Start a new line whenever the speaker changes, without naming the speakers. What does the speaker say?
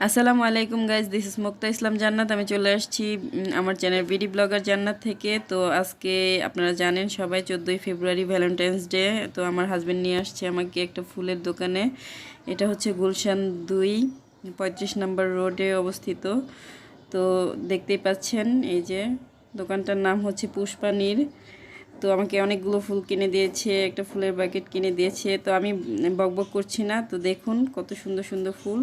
আসসালামু আলাইকুম guys, this is মুক্তা ইসলাম জান্নাত। আমি চলে আসছি আমার চ্যানেল বিডি ব্লগার জান্নাত থেকে। তো আজকে আপনারা জানেন সবাই 14ই ফেব্রুয়ারি ভ্যালেন্টাইন্স ডে। তো আমার হাজব্যান্ড নিয়ে আসছে আমাকে একটা ফুলের দোকানে। এটা হচ্ছে গুলশান 2 35 নম্বর রোডে অবস্থিত। তো দেখতেই পাচ্ছেন এই যে দোকানটার নাম হচ্ছে পুষ্পানীর। তো আমাকে অনেকগুলো ফুল কিনে দিয়েছে, একটা ফুলের বাকেট কিনে দিয়েছে। তো আমি বকবক করছি না, তো দেখুন কত সুন্দর সুন্দর ফুল।